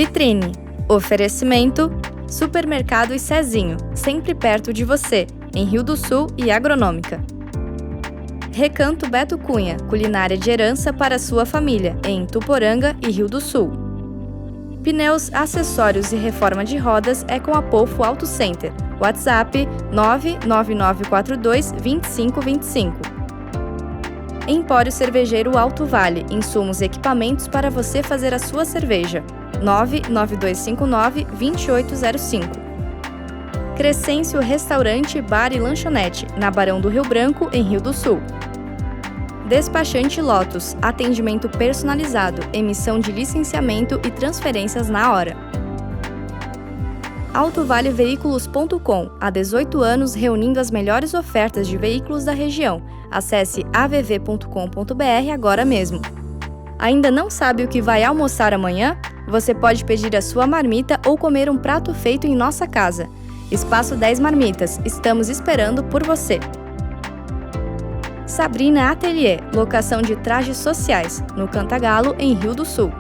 Vitrine. Oferecimento: Supermercados Cezinho, sempre perto de você, em Rio do Sul e Agronômica. Recanto Beto Cunha, culinária de herança para sua família, em Tuporanga e Rio do Sul. Pneus, acessórios e reforma de rodas é com a Polfo Auto Center. WhatsApp 99942-2525. Empório Cervejeiro Alto Vale, insumos e equipamentos para você fazer a sua cerveja. 99259-2805. Crescêncio Restaurante, Bar e Lanchonete, na Barão do Rio Branco, em Rio do Sul. Despachante Lotus, atendimento personalizado, emissão de licenciamento e transferências na hora. AutoValeVeículos.com, há 18 anos reunindo as melhores ofertas de veículos da região. Acesse avv.com.br agora mesmo. Ainda não sabe o que vai almoçar amanhã? Você pode pedir a sua marmita ou comer um prato feito em nossa casa. Espaço 10 Marmitas, estamos esperando por você. Sabrina Atelier, locação de trajes sociais, no Cantagalo, em Rio do Sul.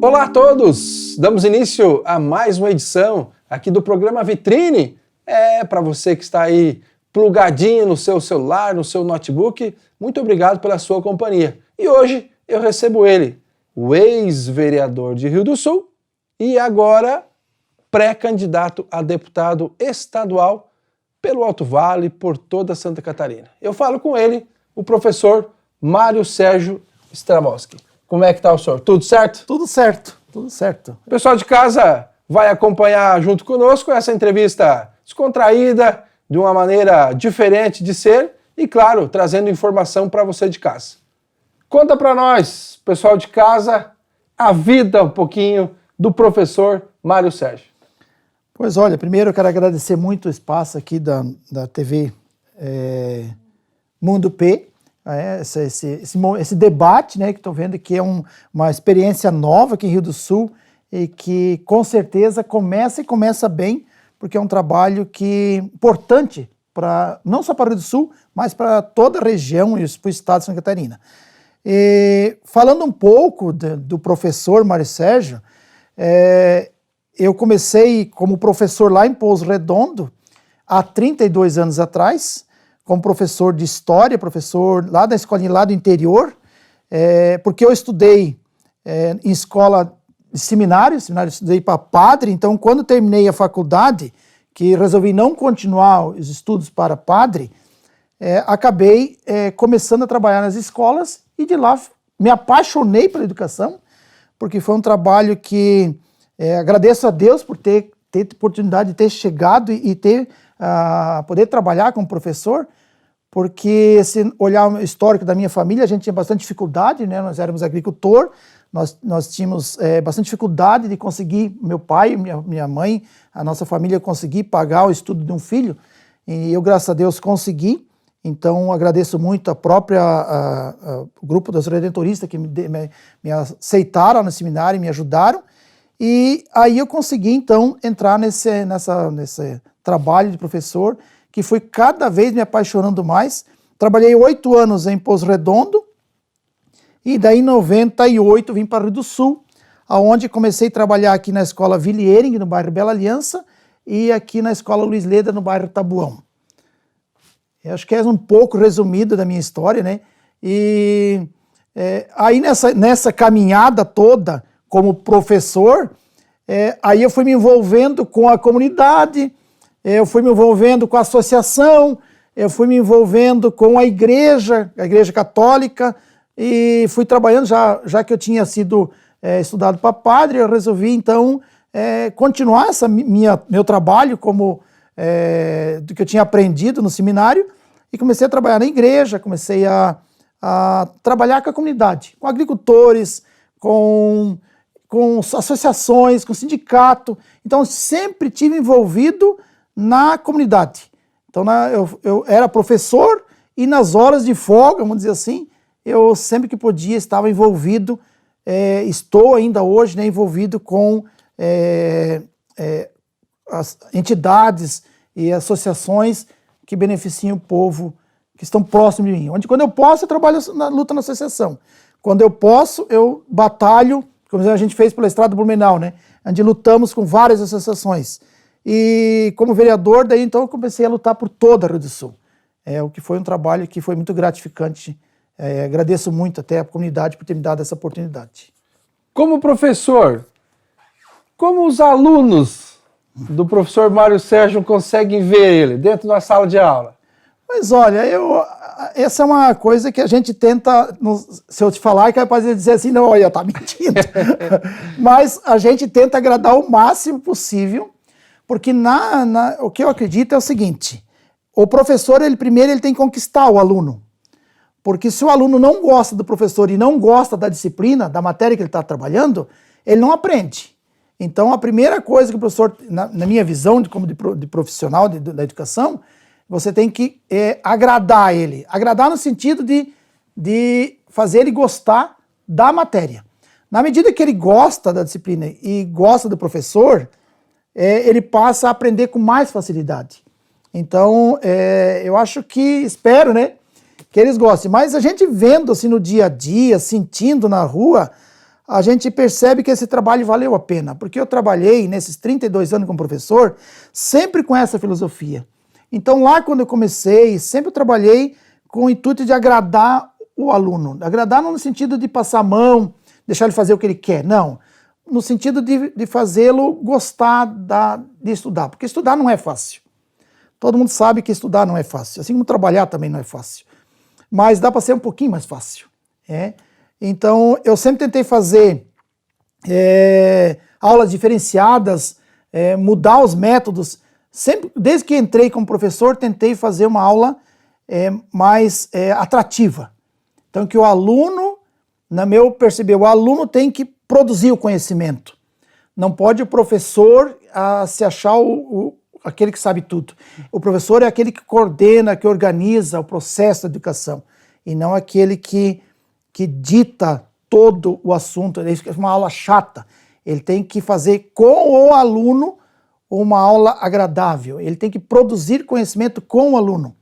Olá a todos! Damos início a mais uma edição aqui do programa Vitrine. Para você que está aí plugadinho no seu celular, no seu notebook, muito obrigado pela sua companhia. E hoje eu recebo ele, o ex-vereador de Rio do Sul e agora pré-candidato a deputado estadual pelo Alto Vale, por toda Santa Catarina. Eu falo com ele, o professor Mário Sérgio Stramowski. Como é que está o senhor? Tudo certo? Tudo certo, tudo certo. O pessoal de casa vai acompanhar junto conosco essa entrevista descontraída, de uma maneira diferente de ser e, claro, trazendo informação para você de casa. Conta para nós, pessoal de casa, a vida um pouquinho do professor Mário Sérgio. Pois olha, primeiro eu quero agradecer muito o espaço aqui da TV Mundo P, esse debate, né, que estou vendo que é uma experiência nova aqui em Rio do Sul e que com certeza começa bem, porque é um trabalho importante não só para o Rio do Sul, mas para toda a região e para o estado de Santa Catarina. E, falando um pouco do professor Mário Sérgio, eu comecei como professor lá em Pouso Redondo, há 32 anos atrás, como professor de História, professor lá da escolinha lá do interior, porque eu estudei em escola de seminário estudei para padre, então quando terminei a faculdade, que resolvi não continuar os estudos para padre, acabei começando a trabalhar nas escolas e de lá me apaixonei pela educação, porque foi um trabalho que agradeço a Deus por ter oportunidade de ter chegado e poder trabalhar como professor, porque se olhar o histórico da minha família, a gente tinha bastante dificuldade, né? Nós éramos agricultor, nós tínhamos bastante dificuldade de conseguir, meu pai, minha mãe, a nossa família conseguir pagar o estudo de um filho, e eu, graças a Deus, consegui. Então agradeço muito o grupo dos redentoristas que me aceitaram no seminário e me ajudaram, e aí eu consegui então entrar nesse trabalho de professor, que foi cada vez me apaixonando mais. Trabalhei 8 anos em Pouso Redondo, e daí em 98 vim para o Rio do Sul, onde comecei a trabalhar aqui na escola Villiering, no bairro Bela Aliança, e aqui na escola Luiz Leda, no bairro Tabuão. Eu acho que é um pouco resumido da minha história, né? E aí nessa caminhada toda como professor, aí eu fui me envolvendo com a comunidade, eu fui me envolvendo com a associação, eu fui me envolvendo com a igreja católica, e fui trabalhando, já que eu tinha sido estudado para padre, eu resolvi então continuar meu trabalho do que eu tinha aprendido no seminário, e comecei a trabalhar na igreja, comecei a trabalhar com a comunidade, com agricultores, com associações, com sindicato. Então sempre estive envolvido na comunidade. Então eu era professor e nas horas de folga, vamos dizer assim, eu sempre que podia estava envolvido, estou ainda hoje, né, envolvido com as entidades e associações que beneficiam o povo que estão próximos de mim. Onde, quando eu posso, eu trabalho na luta na associação. Quando eu posso, eu batalho, como a gente fez pela Estrada Blumenau, né? Onde lutamos com várias associações. E como vereador, daí então eu comecei a lutar por toda a Rio do Sul. O que foi um trabalho que foi muito gratificante. Agradeço muito até a comunidade por ter me dado essa oportunidade. Como professor, como os alunos do professor Mário Sérgio conseguem ver ele dentro da sala de aula? Mas olha, essa é uma coisa que a gente tenta, se eu te falar, que vai dizer assim, não, olha, tá mentindo. Mas a gente tenta agradar o máximo possível, porque o que eu acredito é o seguinte, o professor, primeiro ele tem que conquistar o aluno. Porque se o aluno não gosta do professor e não gosta da disciplina, da matéria que ele está trabalhando, ele não aprende. Então, a primeira coisa que o professor, na minha visão como de profissional da educação, você tem que agradar ele. Agradar no sentido de fazer ele gostar da matéria. Na medida que ele gosta da disciplina e gosta do professor, ele passa a aprender com mais facilidade. Então, eu acho que, espero, né, que eles gostem. Mas a gente vendo assim no dia a dia, sentindo na rua, a gente percebe que esse trabalho valeu a pena. Porque eu trabalhei nesses 32 anos como professor, sempre com essa filosofia. Então lá quando eu comecei, sempre eu trabalhei com o intuito de agradar o aluno. Agradar não no sentido de passar a mão, deixar ele fazer o que ele quer, não. No sentido de fazê-lo gostar de estudar. Porque estudar não é fácil. Todo mundo sabe que estudar não é fácil. Assim como trabalhar também não é fácil. Mas dá para ser um pouquinho mais fácil. Então, eu sempre tentei fazer aulas diferenciadas, mudar os métodos. Sempre, desde que entrei como professor, tentei fazer uma aula mais atrativa. Então, que o aluno, na meu perceber, o aluno tem que produzir o conhecimento. Não pode o professor se achar aquele que sabe tudo. O professor é aquele que coordena, que organiza o processo da educação, e não aquele que dita todo o assunto. É uma aula chata. Ele tem que fazer com o aluno uma aula agradável. Ele tem que produzir conhecimento com o aluno.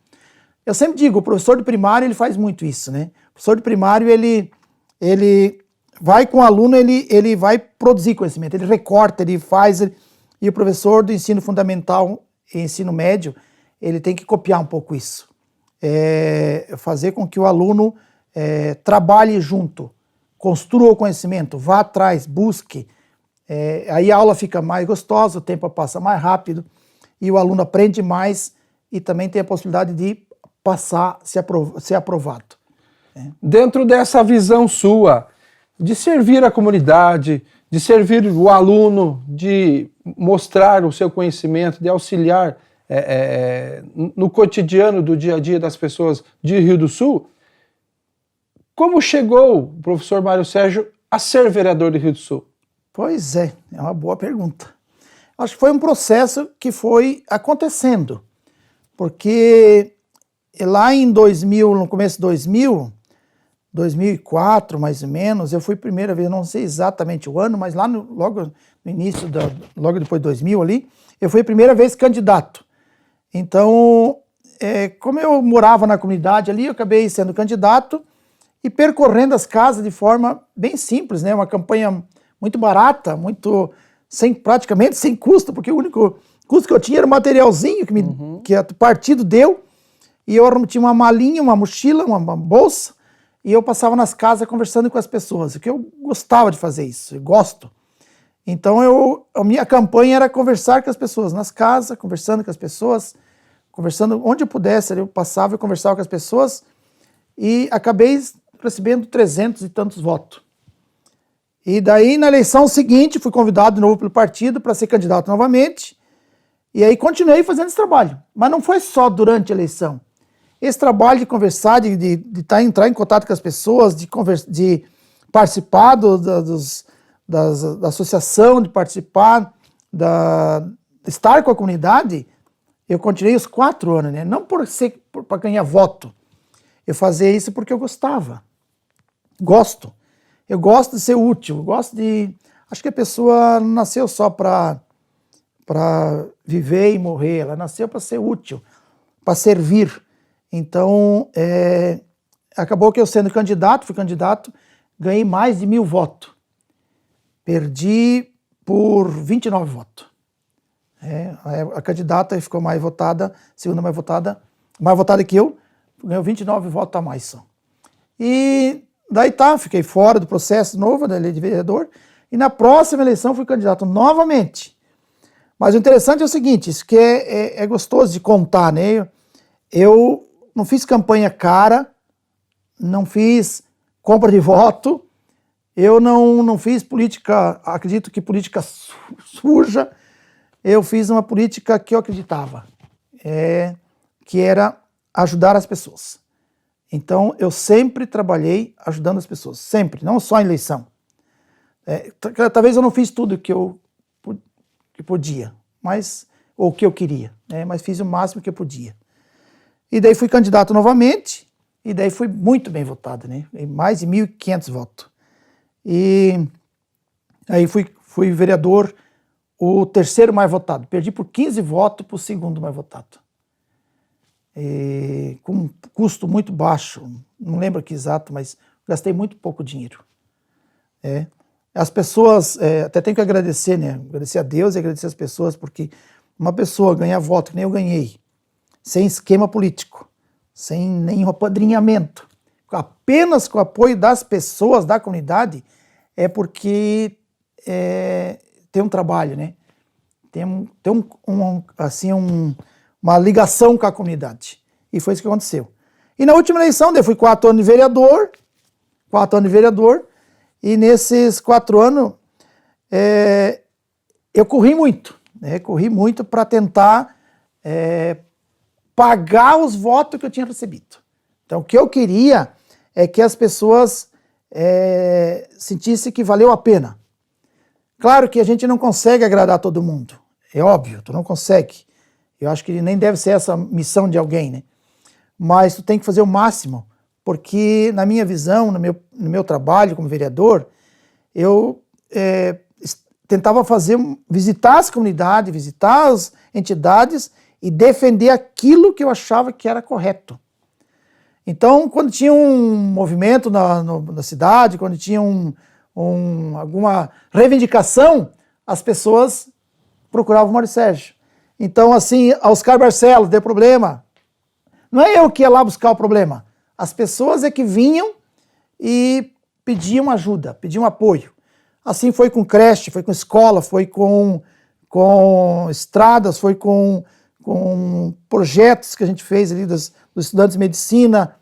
Eu sempre digo, o professor de primário ele faz muito isso, né? O professor de primário ele vai com o aluno, ele vai produzir conhecimento, ele recorta, ele faz. E o professor do ensino fundamental e ensino médio, ele tem que copiar um pouco isso. Fazer com que o aluno trabalhe junto, construa o conhecimento, vá atrás, busque. Aí a aula fica mais gostosa, o tempo passa mais rápido e o aluno aprende mais e também tem a possibilidade de passar, ser aprovado. Dentro dessa visão sua, de servir a comunidade, de servir o aluno, de mostrar o seu conhecimento, de auxiliar no cotidiano do dia a dia das pessoas de Rio do Sul, como chegou o professor Mário Sérgio a ser vereador de Rio do Sul? Pois é uma boa pergunta. Acho que foi um processo que foi acontecendo, porque lá em 2000, no começo de 2004 mais ou menos, eu fui a primeira vez, não sei exatamente o ano, mas lá logo no início, logo depois de 2000 ali, eu fui a primeira vez candidato. Então, como eu morava na comunidade ali, eu acabei sendo candidato e percorrendo as casas de forma bem simples, né? Uma campanha muito barata, praticamente sem custo, porque o único custo que eu tinha era o materialzinho que o partido deu, e eu tinha uma malinha, uma mochila, uma bolsa, e eu passava nas casas conversando com as pessoas, porque eu gostava de fazer isso, eu gosto. Então a minha campanha era conversar com as pessoas nas casas, conversando com as pessoas, conversando onde eu pudesse, eu passava e conversava com as pessoas, e acabei recebendo 300 e tantos votos. E daí, na eleição seguinte, fui convidado de novo pelo partido para ser candidato novamente, e aí continuei fazendo esse trabalho. Mas não foi só durante a eleição. Esse trabalho de conversar, de entrar em contato com as pessoas, de participar da associação, de participar, estar com a comunidade, eu continuei os 4 anos, né? Não para ganhar voto. Eu fazia isso porque eu gostava. Gosto. Eu gosto de ser útil, acho que a pessoa não nasceu só para para viver e morrer, ela nasceu para ser útil, para servir. Então, acabou que eu sendo candidato, fui candidato, ganhei mais de 1.000 votos. Perdi por 29 votos. A candidata ficou mais votada, segunda mais votada que eu, ganhou 29 votos a mais só. E daí fiquei fora do processo novo da lei de vereador, e na próxima eleição fui candidato novamente. Mas o interessante é o seguinte, isso que é gostoso de contar, né? Eu não fiz campanha cara, não fiz compra de voto, eu não fiz política, acredito que política suja, eu fiz uma política que eu acreditava, que era ajudar as pessoas. Então, eu sempre trabalhei ajudando as pessoas, sempre, não só em eleição. Talvez eu não fiz tudo que eu podia, ou que eu queria, mas fiz o máximo que eu podia. E daí fui candidato novamente, e daí fui muito bem votado, né? Mais de 1.500 votos. E aí fui vereador, o terceiro mais votado. Perdi por 15 votos para o segundo mais votado. Com um custo muito baixo, não lembro aqui exato, mas gastei muito pouco dinheiro. As pessoas, até tenho que agradecer, né? Agradecer a Deus e agradecer as pessoas, porque uma pessoa ganhar voto, que nem eu ganhei, sem esquema político, sem nenhum apadrinhamento, apenas com o apoio das pessoas, da comunidade, é porque tem um trabalho, né? Tem uma ligação com a comunidade. E foi isso que aconteceu. E na última eleição, eu fui 4 anos de vereador, e nesses 4 anos eu corri muito para tentar pagar os votos que eu tinha recebido. Então, o que eu queria é que as pessoas sentissem que valeu a pena. Claro que a gente não consegue agradar todo mundo, é óbvio, tu não consegue. Eu acho que nem deve ser essa a missão de alguém, né? Mas tu tem que fazer o máximo, porque na minha visão, no meu trabalho como vereador, eu tentava visitar as comunidades, visitar as entidades e defender aquilo que eu achava que era correto. Então, quando tinha um movimento na cidade, quando tinha alguma reivindicação, as pessoas procuravam o Mário Sérgio. Então, assim, a Oscar Barcelos deu problema. Não é eu que ia lá buscar o problema. As pessoas é que vinham e pediam ajuda, pediam apoio. Assim foi com creche, foi com escola, foi com estradas, foi com projetos que a gente fez ali dos estudantes de medicina.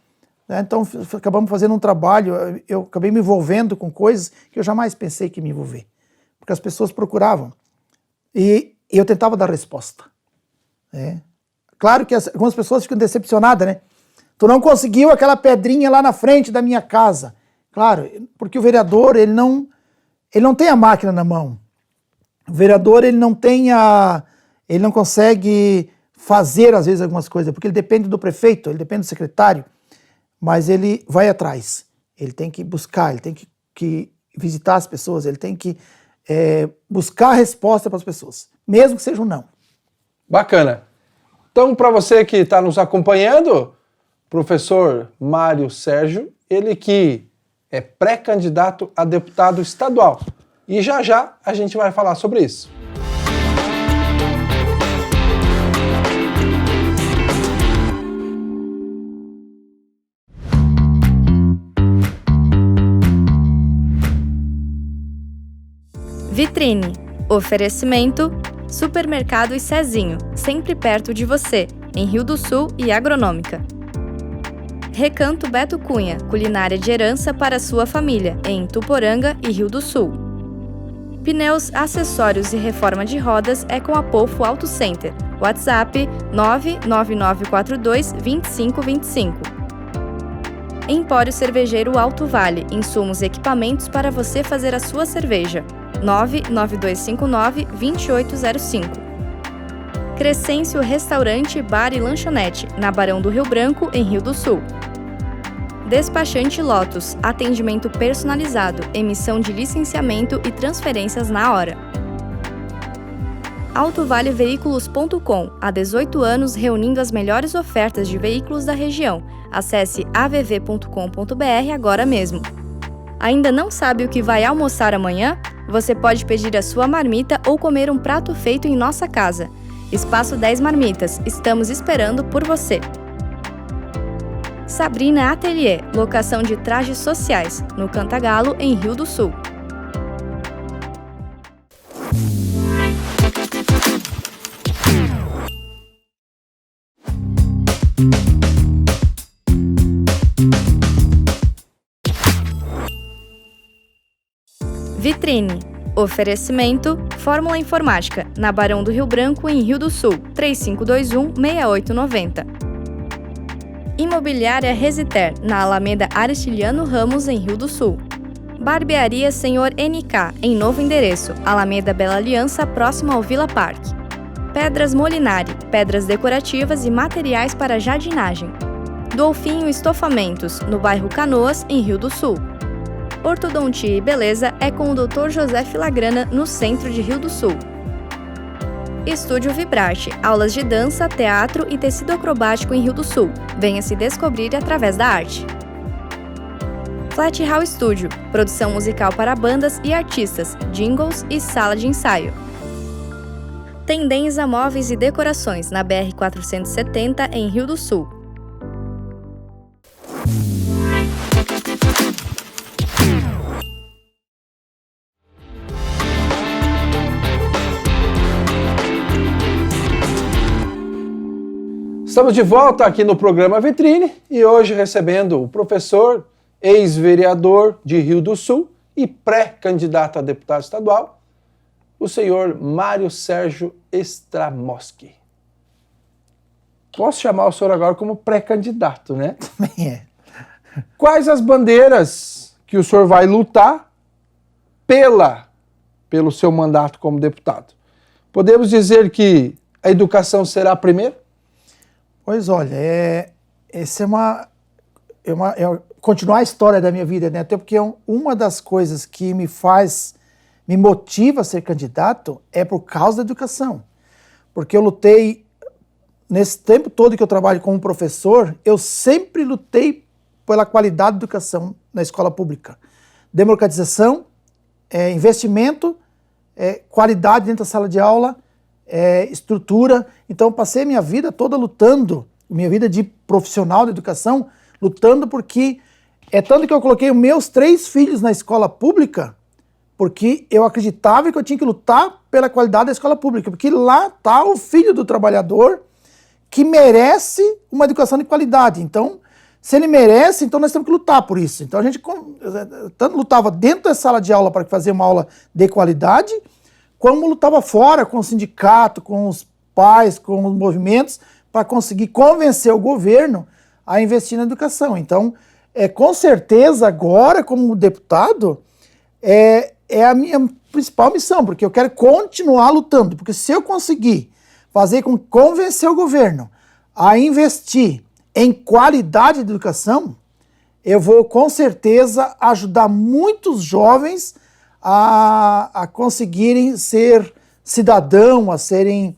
Né? Então, acabamos fazendo um trabalho, eu acabei me envolvendo com coisas que eu jamais pensei que me envolver. Porque as pessoas procuravam. E eu tentava dar resposta. Claro que algumas pessoas ficam decepcionadas, né? Tu não conseguiu aquela pedrinha lá na frente da minha casa. Claro, porque o vereador, ele não tem a máquina na mão. O vereador, ele não consegue fazer, às vezes, algumas coisas, porque ele depende do prefeito, ele depende do secretário, mas ele vai atrás. Ele tem que buscar, ele tem que visitar as pessoas, ele tem que buscar a resposta para as pessoas, mesmo que seja um não. Bacana. Então, para você que está nos acompanhando, professor Mário Sérgio, ele que é pré-candidato a deputado estadual. E já a gente vai falar sobre isso. Vitrine. Oferecimento: Supermercado e Cezinho, sempre perto de você, em Rio do Sul e Agronômica. Recanto Beto Cunha, culinária de herança para sua família, em Tuporanga e Rio do Sul. Pneus, acessórios e reforma de rodas é com a Polfo Auto Center. WhatsApp 99942-2525. Empório Cervejeiro Alto Vale, insumos e equipamentos para você fazer a sua cerveja. 99259-2805. Crescêncio Restaurante, Bar e Lanchonete, na Barão do Rio Branco, em Rio do Sul. Despachante Lotus, atendimento personalizado, emissão de licenciamento e transferências na hora. AutoValeVeículos.com, há 18 anos reunindo as melhores ofertas de veículos da região. Acesse avv.com.br agora mesmo. Ainda não sabe o que vai almoçar amanhã? Você pode pedir a sua marmita ou comer um prato feito em nossa casa. Espaço 10 Marmitas, estamos esperando por você. Sabrina Atelier, locação de trajes sociais, no Cantagalo, em Rio do Sul. Vitrine. Oferecimento Fórmula Informática, na Barão do Rio Branco, em Rio do Sul, 3521-6890. Imobiliária Resiter, na Alameda Aristiliano Ramos, em Rio do Sul. Barbearia Senhor NK, em novo endereço, Alameda Bela Aliança, próximo ao Vila Parque. Pedras Molinari, pedras decorativas e materiais para jardinagem. Dolfinho Estofamentos, no bairro Canoas, em Rio do Sul. Ortodontia e Beleza é com o Dr. José Filagrana, no centro de Rio do Sul. Estúdio Vibrarte, aulas de dança, teatro e tecido acrobático em Rio do Sul. Venha se descobrir através da arte. Flat Hall Studio, produção musical para bandas e artistas, jingles e sala de ensaio. Tendenza Móveis e Decorações, na BR-470, em Rio do Sul. Estamos de volta aqui no programa Vitrine e hoje recebendo o professor, ex-vereador de Rio do Sul e pré-candidato a deputado estadual, o senhor Mário Sérgio Stramowski. Posso chamar o senhor agora como pré-candidato, né? Também é. Quais as bandeiras que o senhor vai lutar pelo seu mandato como deputado? Podemos dizer que a educação será a primeira? Pois olha, essa continuar a história da minha vida, né? Até porque uma das coisas que me motiva a ser candidato é por causa da educação. Porque eu lutei, nesse tempo todo que eu trabalho como professor, eu sempre lutei pela qualidade da educação na escola pública. Democratização, investimento, qualidade dentro da sala de aula, estrutura. Então eu passei minha vida toda lutando, minha vida de profissional da educação, lutando porque tanto que eu coloquei os meus 3 filhos na escola pública, porque eu acreditava que eu tinha que lutar pela qualidade da escola pública, porque lá está o filho do trabalhador que merece uma educação de qualidade. Então, se ele merece, então nós temos que lutar por isso. Então a gente tanto lutava dentro da sala de aula para fazer uma aula de qualidade, como lutava fora com o sindicato, com os pais, com os movimentos, para conseguir convencer o governo a investir na educação. Então, com certeza agora, como deputado, é a minha principal missão, porque eu quero continuar lutando, porque se eu conseguir convencer o governo a investir em qualidade de educação, eu vou com certeza ajudar muitos jovens a conseguirem ser cidadão, a serem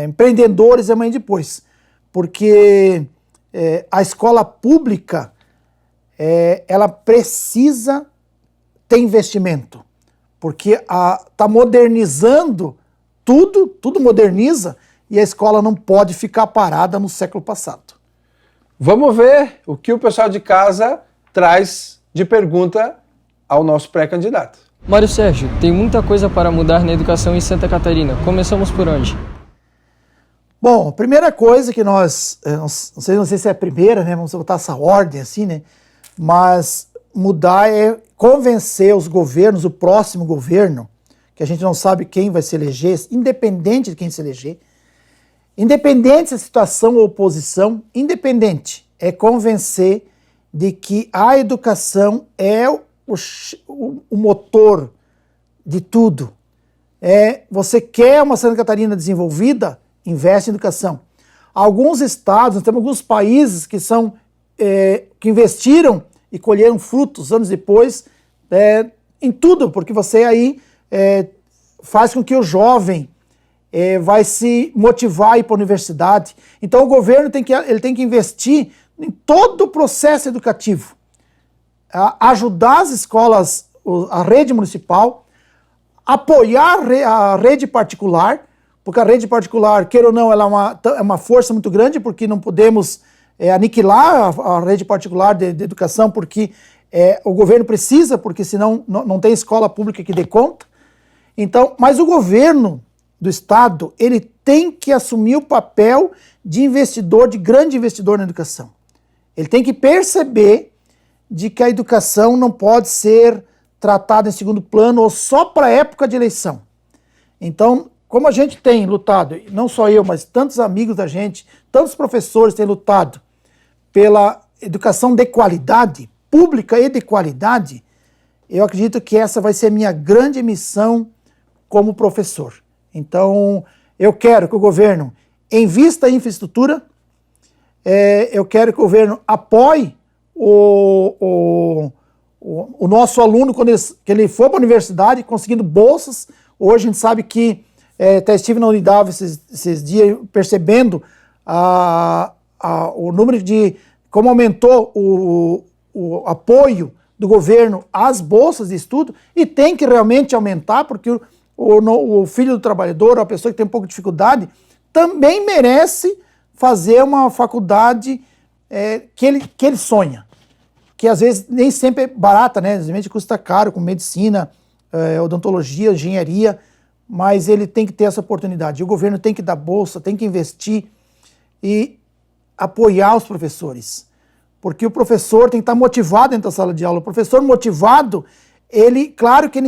empreendedores amanhã e depois. Porque a escola pública, ela precisa ter investimento. Porque está modernizando tudo moderniza, e a escola não pode ficar parada no século passado. Vamos ver o que o pessoal de casa traz de pergunta ao nosso pré-candidato. Mário Sérgio, tem muita coisa para mudar na educação em Santa Catarina. Começamos por onde? Bom, a primeira coisa que nós, não sei se é a primeira, né? Vamos botar essa ordem assim, né? Mas mudar é convencer os governos, o próximo governo, que a gente não sabe quem vai se eleger, independente de quem se eleger, independente se a situação ou oposição, independente, é convencer de que a educação é o motor de tudo. Você quer uma Santa Catarina desenvolvida? Investe em educação. Alguns estados, nós temos alguns países que que investiram e colheram frutos anos depois em tudo, porque você aí faz com que o jovem vai se motivar a ir para a universidade. Então o governo tem que investir em todo o processo educativo, ajudar as escolas, a rede municipal, apoiar a rede particular, porque a rede particular, queira ou não, ela é uma força muito grande, porque não podemos aniquilar a rede particular de educação, porque o governo precisa, porque senão não tem escola pública que dê conta. Então, mas o governo do Estado, ele tem que assumir o papel de investidor, de grande investidor na educação. Ele tem que perceber de que a educação não pode ser tratada em segundo plano ou só para a época de eleição. Então, como a gente tem lutado, não só eu, mas tantos amigos da gente, tantos professores têm lutado pela educação de qualidade, pública e de qualidade, eu acredito que essa vai ser a minha grande missão como professor. Então, eu quero que o governo invista em infraestrutura, eu quero que o governo apoie o nosso aluno quando ele for para a universidade, conseguindo bolsas. Hoje a gente sabe que, até estive na Unidade esses dias percebendo o número de, como aumentou o apoio do governo às bolsas de estudo, e tem que realmente aumentar, porque o filho do trabalhador, a pessoa que tem um pouco de dificuldade, também merece fazer uma faculdade que ele sonha, que às vezes nem sempre é barata, né? Às vezes custa caro, com medicina, odontologia, engenharia, mas ele tem que ter essa oportunidade. E o governo tem que dar bolsa, tem que investir e apoiar os professores, porque o professor tem que estar motivado dentro da sala de aula. O professor motivado, claro que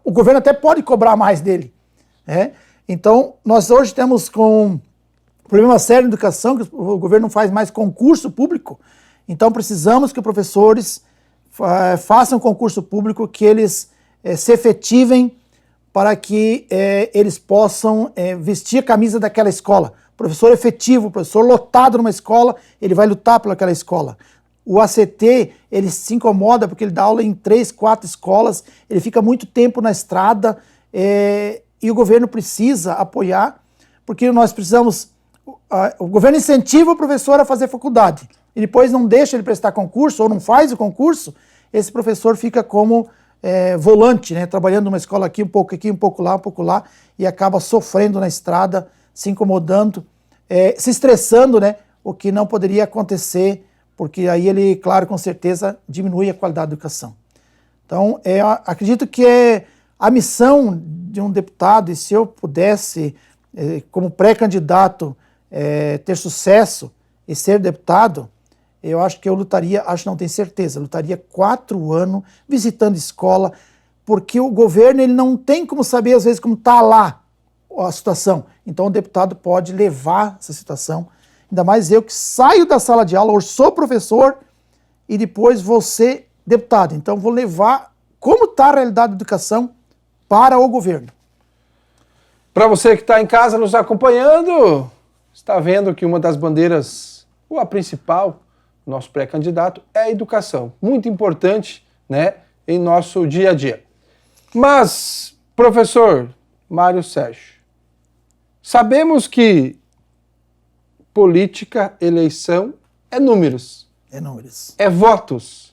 o governo até pode cobrar mais dele, né? Então, nós hoje temos com problema sério na educação, que o governo não faz mais concurso público. Então, precisamos que os professores façam concurso público, que eles se efetivem para que eles possam vestir a camisa daquela escola. Professor efetivo, professor lotado numa escola, ele vai lutar pelaquela escola. O ACT, ele se incomoda porque ele dá aula em 3, 4 escolas, ele fica muito tempo na estrada, e o governo precisa apoiar, porque nós precisamos... O governo incentiva o professor a fazer faculdade, e depois não deixa ele prestar concurso, ou não faz o concurso, esse professor fica como volante, né, trabalhando numa escola aqui, um pouco lá, e acaba sofrendo na estrada, se incomodando, se estressando, né, o que não poderia acontecer, porque aí ele, claro, com certeza, diminui a qualidade da educação. Então, acredito que a missão de um deputado, e se eu pudesse, como pré-candidato, ter sucesso e ser deputado, eu acho que eu lutaria, não tenho certeza, lutaria 4 anos visitando escola, porque o governo ele não tem como saber, às vezes, como está lá a situação. Então, o deputado pode levar essa situação. Ainda mais eu que saio da sala de aula, hoje sou professor e depois vou ser deputado. Então, vou levar como está a realidade da educação para o governo. Para você que está em casa nos acompanhando, está vendo que uma das bandeiras, ou a principal, nosso pré-candidato, é a educação. Muito importante, né, em nosso dia a dia. Mas, professor Mário Sérgio, sabemos que política, eleição, é números. É números. É votos.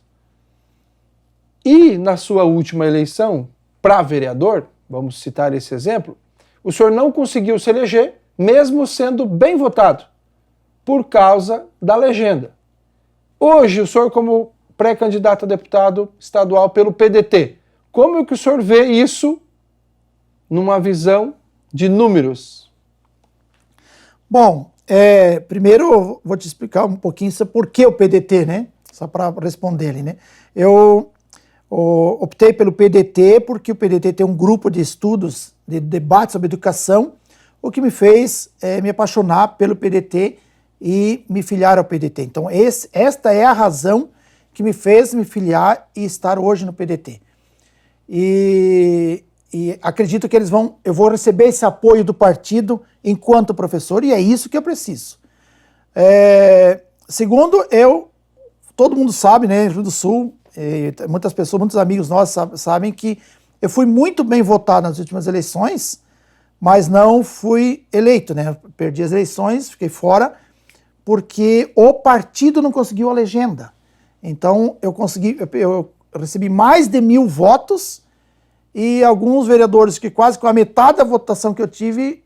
E na sua última eleição, para vereador, vamos citar esse exemplo, o senhor não conseguiu se eleger, mesmo sendo bem votado, por causa da legenda. Hoje, o senhor, como pré-candidato a deputado estadual pelo PDT, como é que o senhor vê isso numa visão de números? Bom, primeiro eu vou te explicar um pouquinho sobre por que o PDT, né? Só para responder ele, né? Eu optei pelo PDT porque o PDT tem um grupo de estudos, de debate sobre educação, o que me fez me apaixonar pelo PDT e me filiar ao PDT. Então, esta é a razão que me fez me filiar e estar hoje no PDT. E acredito que eu vou receber esse apoio do partido enquanto professor, e é isso que eu preciso. Segundo, todo mundo sabe, né, no Rio do Sul, muitas pessoas, muitos amigos nossos sabem que Eu fui muito bem votado nas últimas eleições, mas não fui eleito, né? Perdi as eleições, fiquei fora, porque o partido não conseguiu a legenda. Então, eu recebi mais de 1.000 votos e alguns vereadores que quase com a metade da votação que eu tive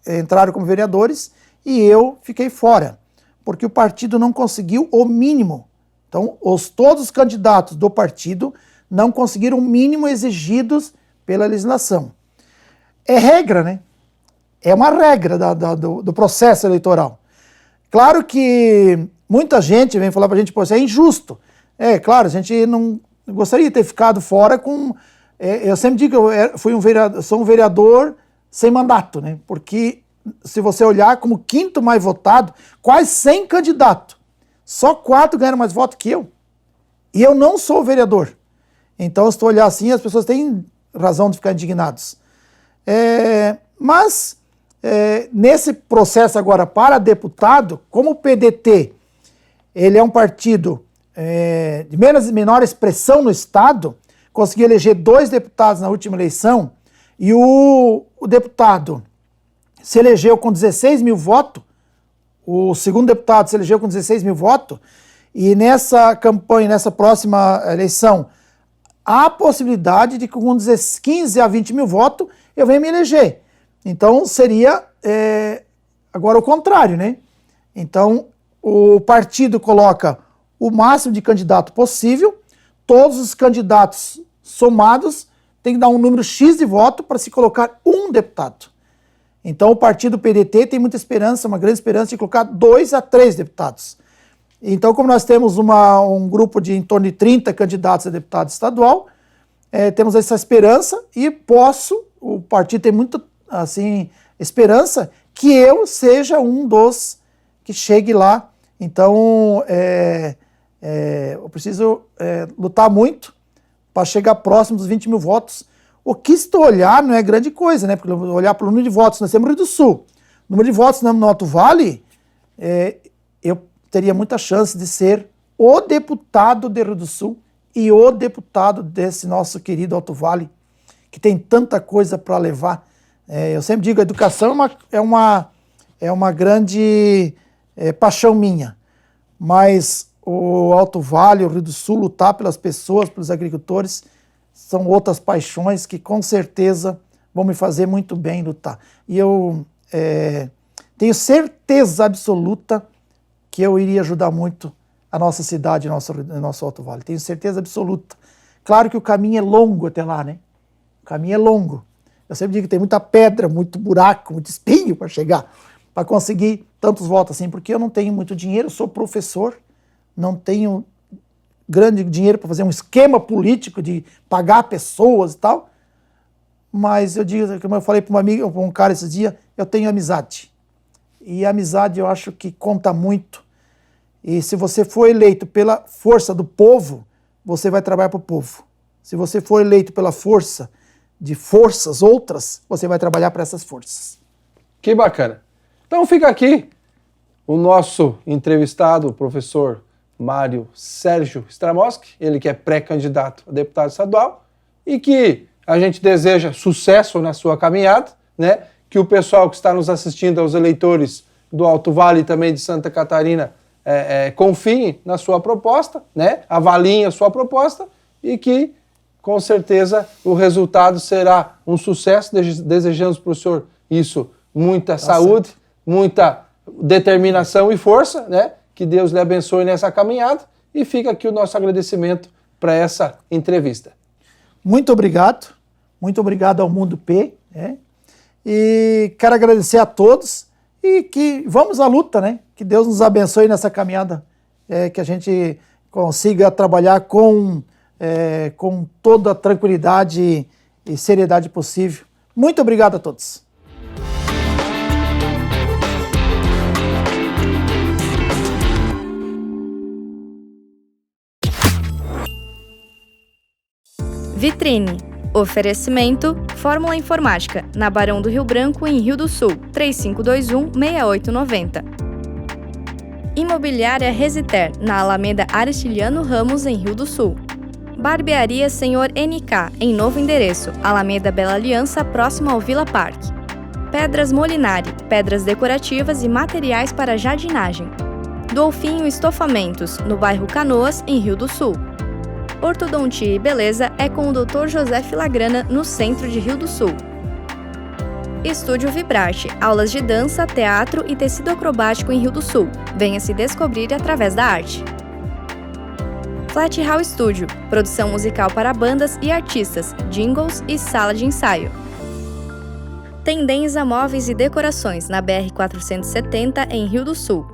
entraram como vereadores e eu fiquei fora, porque o partido não conseguiu o mínimo. Então, todos os candidatos do partido não conseguiram o mínimo exigidos pela legislação. É regra, né? É uma regra do processo eleitoral. Claro que muita gente vem falar pra gente, pô, isso é injusto. É, claro, a gente não gostaria de ter ficado fora com... eu sempre digo que eu sou um vereador sem mandato, né? Porque se você olhar como quinto mais votado, quase 100 candidatos. Só 4 ganharam mais votos que eu. E eu não sou vereador. Então, se tu olhar assim, as pessoas têm razão de ficar indignados. Mas, nesse processo agora para deputado, como o PDT, ele é um partido de menor expressão no Estado, conseguiu eleger 2 deputados na última eleição, e o deputado se elegeu com 16.000 votos, o segundo deputado se elegeu com 16.000 votos, e nessa campanha, nessa próxima eleição, há a possibilidade de que com 15 a 20.000 votos eu venha me eleger. Então seria agora o contrário, né? Então o partido coloca o máximo de candidato possível, todos os candidatos somados têm que dar um número X de voto para se colocar um deputado. Então o partido PDT tem muita esperança, uma grande esperança de colocar 2 a 3 deputados. Então, como nós temos um grupo de em torno de 30 candidatos a deputado estadual, temos essa esperança e o partido tem muita assim, esperança que eu seja um dos que chegue lá. Então, eu preciso lutar muito para chegar próximo dos 20.000 votos. O que se tu olhar não é grande coisa, né? Porque olhar para o número de votos, nós temos no Rio do Sul. O número de votos no Alto Vale, eu teria muita chance de ser o deputado do Rio do Sul e o deputado desse nosso querido Alto Vale, que tem tanta coisa para levar. Eu sempre digo, a educação é uma grande paixão minha, mas o Alto Vale, o Rio do Sul, lutar pelas pessoas, pelos agricultores, são outras paixões que com certeza vão me fazer muito bem lutar. E eu tenho certeza absoluta que eu iria ajudar muito a nossa cidade, nosso Alto Vale. Tenho certeza absoluta. Claro que o caminho é longo até lá, né? O caminho é longo. Eu sempre digo que tem muita pedra, muito buraco, muito espinho para chegar, para conseguir tantos votos assim, porque eu não tenho muito dinheiro, sou professor, não tenho grande dinheiro para fazer um esquema político de pagar pessoas e tal, mas eu digo, como eu falei para um cara esses dias, eu tenho amizade. E a amizade eu acho que conta muito. E se você for eleito pela força do povo, você vai trabalhar para o povo. Se você for eleito pela força de forças outras, você vai trabalhar para essas forças. Que bacana. Então fica aqui o nosso entrevistado, o professor Mário Sérgio Stramowski, ele que é pré-candidato a deputado estadual e que a gente deseja sucesso na sua caminhada, né? Que o pessoal que está nos assistindo, aos eleitores do Alto Vale e também de Santa Catarina, confiem na sua proposta, né? Avaliem a sua proposta e que, com certeza, o resultado será um sucesso. Desejamos para o senhor isso, muita saúde, certo, muita determinação e força, né? Que Deus lhe abençoe nessa caminhada e fica aqui o nosso agradecimento para essa entrevista. Muito obrigado ao Mundo P, né? E quero agradecer a todos e que vamos à luta, né? Que Deus nos abençoe nessa caminhada, que a gente consiga trabalhar com toda a tranquilidade e seriedade possível. Muito obrigado a todos. Vitrine. Oferecimento Fórmula Informática, na Barão do Rio Branco, em Rio do Sul, 3521-6890. Imobiliária Resiter, na Alameda Aristiliano Ramos, em Rio do Sul. Barbearia Senhor NK, em novo endereço, Alameda Bela Aliança, próximo ao Villa Park. Pedras Molinari, pedras decorativas e materiais para jardinagem. Dolfinho Estofamentos, no bairro Canoas, em Rio do Sul. Ortodontia e beleza é com o Dr. José Filagrana, no centro de Rio do Sul. Estúdio Vibrarte, aulas de dança, teatro e tecido acrobático em Rio do Sul. Venha se descobrir através da arte. Flat Hall Studio, produção musical para bandas e artistas, jingles e sala de ensaio. Tendência Móveis e Decorações, na BR-470, em Rio do Sul.